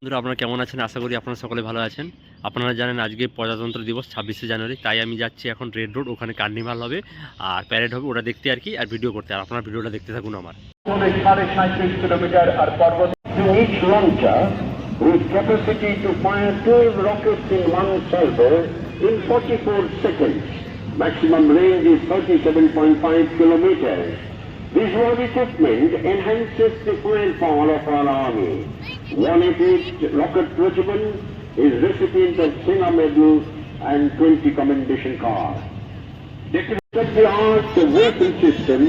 বন্ধুরা আপনারা কেমন আছেন? আশা করি আপনারা সকলে ভালো আছেন। আপনারা জানেন আজকে প্রজাতন্ত্র দিবস 26শে জানুয়ারি, তাই আমি যাচ্ছি এখন রেড রোড। ওখানে কার্নিভাল হবে আর প্যারেড হবে, ওটা দেখতে আর কি, আর ভিডিও করতে। আর আপনারা ভিডিওটা দেখতে থাকুন আমার। 37 কিলোমিটার আর পর্বত each launcher with capacity to fire 12 rockets in one salvo in 44 seconds. Maximum range is 37.5 kilometers. Visual equipment enhances the firepower of our army. 188 rocket regiment is recipient of Sena Medal and 20 commendation cards. State-of-the-art weapon system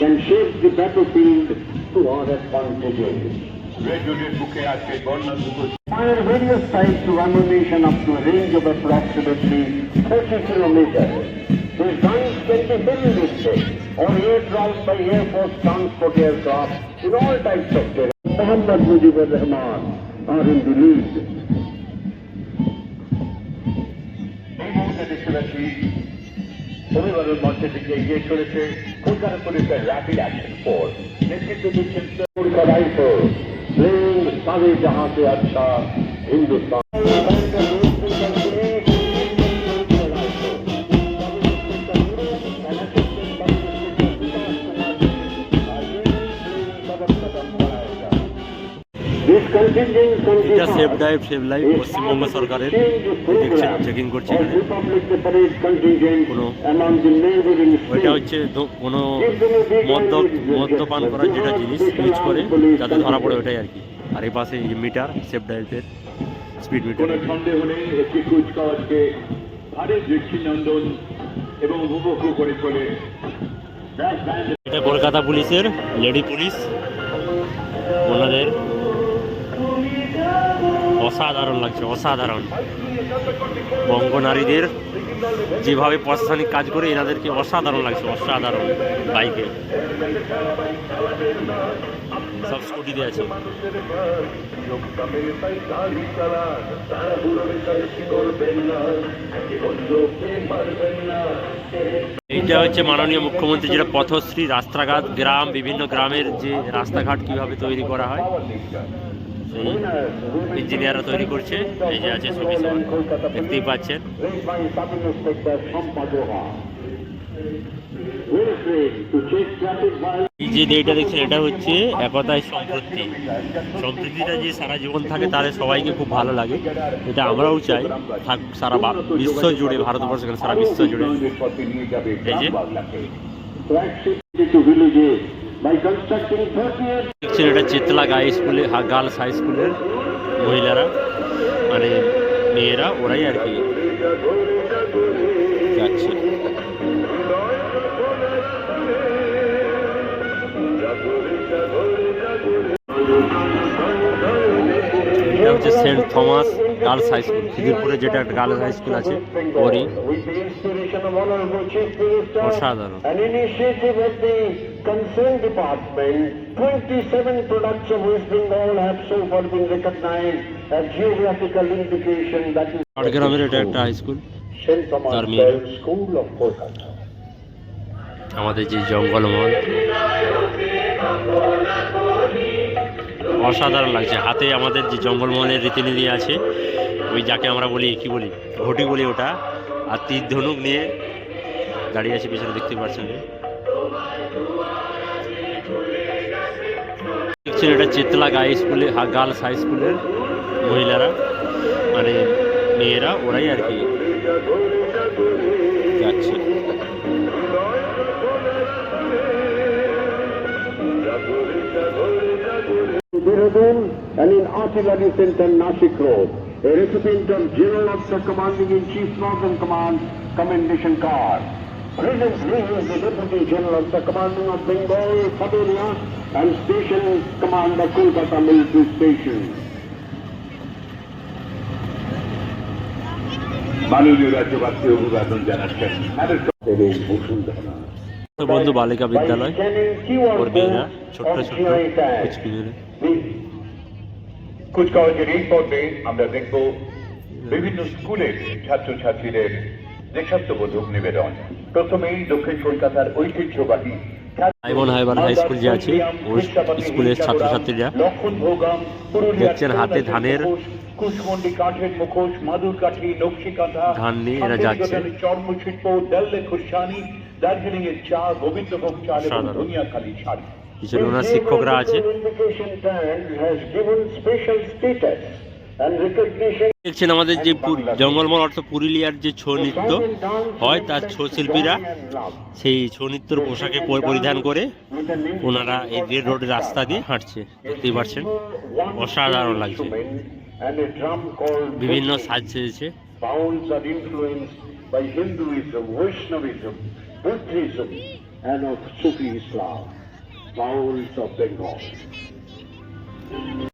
can shape the battlefield to our advantages. Fire various types of ammunition up to a range of approximately 30 kilometers. These guns can be heavy lifted or airdropped by Air Force transport aircraft in all types of terrain. Muhammad Mujibur Rahman are in the lead. পরিবারের মধ্যে থেকে এগিয়ে চলেছে কলকাতা পুলিশের rapid action force. নেতৃত্ব দিচ্ছেন Kolkata rifle playing সারে জাহাঁ সে আচ্ছা হিন্দুস্তান। এটা সেফ ড্রাইভ পশ্চিমবঙ্গ সরকারের, দেখছেন চেকিং করছে এখানে। কোনো ওইটা হচ্ছে কোনো মদ্যপান করার যেটা জিনিস ইউজ করে যাতে ধরা পড়ে, ওইটাই আর কি। আর এই পাশে মিটার, সেফ ড্রাইভের স্পিড মিটার। সন্দেহ নেই একটি কুচকাওয়াজকে ভারী দৃষ্টিনন্দন এবং উপভোগ করে চলে। এটা কলকাতা পুলিশের লেডি পুলিশ, ওনাদের অসাধারণ লাগছে, অসাধারণ। বঙ্গ নারীদের যেভাবে প্রশাসনিক কাজ করে এনাদেরকে অসাধারণ লাগছে, অসাধারণ। বাইকে সব স্কুটিতে আছে। এইটা হচ্ছে মাননীয় মুখ্যমন্ত্রী যেটা পথশ্রী রাস্তাঘাট, গ্রাম, বিভিন্ন গ্রামের যে রাস্তাঘাট কিভাবে তৈরি করা হয় সেই ইঞ্জিনিয়াররা তৈরি করছে। এই যে আছে ছবি, দেখতেই পাচ্ছেন। এই যে এইটা দেখছেন, এটা হচ্ছে একতায় সম্প্রীতি। সম্প্রীতিটা যে সারা জীবন থাকে তাহলে সবাইকে খুব ভালো লাগে। এটা আমরাও চাই থাক সারা বিশ্ব জুড়ে, ভারতবর্ষ কেন সারা বিশ্ব জুড়ে। এই যে দেখছেন, এটা চেতলা গার্লস হাই স্কুলের মহিলারা, মানে মেয়েরা, ওরাই আর কি যাচ্ছে। এটা হচ্ছে saint Thomas girls high school, খিদিরপুরে যেটা একটা গার্লস হাই স্কুল আছে, ওরই। অসাধারণ। Concerned department, 27 products of West Bengal have so far been recognized as geographical indication that is পাটগ্রামের এটা একটা হাই স্কুল, তার School of Kolkata. আমাদের যে জঙ্গলমহল অসাধারণ লাগছে। হাতে আমাদের যে জঙ্গলমহলের রীতিনীতি আছে, ওই যাকে আমরা বলি কি বলি, ঘটি বলি ওটা, আর তীর ধনুক নিয়ে দাঁড়িয়ে আছে পিছনে, দেখতে পাচ্ছেন। দেখছেন, এটা চেতলা গার্লস হাই স্কুলের মহিলারা, মানে মেয়েরা, ওরাই আর কি যাচ্ছে। And in Artillery Center, Nashik Road, a recipient of General Officer Commanding in Chief Northern Command Commendation Card. Presently, he is the Deputy General Officer Commanding of Bengal, Sub Area, and Station Commander, Kolkata Military Station. মাননীয় রাজ্যবাসী অভিবাদন জানাচ্ছেন বসুন্ধরা বন্ধু বালিকা বিদ্যালয়, ওর মেয়েরা ছোট্ট ছোট্ট কুচকাওয়াজের এই পর্বে আমরা দেখব বিভিন্ন স্কুলের ছাত্রছাত্রীদের দেশাত্মবোধক নিবেদন। প্রথমেই দক্ষিণ কলকাতার ঐতিহ্যবাহী সাইমন হাইবার হাই স্কুল যে আছে ওই স্কুলের ছাত্রছাত্রীরা দেখছেন হাতে ধানের কুশমন্ডি কাঠের মুখোশ মাদুর কাঠি নকশি কাঁথা ধান নিয়ে এরা যাচ্ছে। চর্মশিল্প দেল্লে খুরসানি দার্জিলিং এর চা গোবিন্দভোগ চাল এবং সাধারণ। দুনিয়াখালী শাড়ি। পিছনে ওনার শিক্ষকরা আছে। Indication tag has given special status and recognition. দেখছেন আমাদের যে জঙ্গলমহল অর্থ পুরুলিয়ার যে ছৌ নৃত্য হয় তার ছৌ শিল্পীরা সেই ছৌ নৃত্যর পোশাকে পরিধান করে ওনারা এই রেড রোডের রাস্তা দিয়ে হাঁটছে, দেখতেই পাচ্ছেন অসাধারণ লাগছে। বিভিন্ন সাজ সেজেছে। Bowls are influenced by Hinduism, Vaishnavism, Buddhism, and of Sufi Islam. Bowls of Bengal.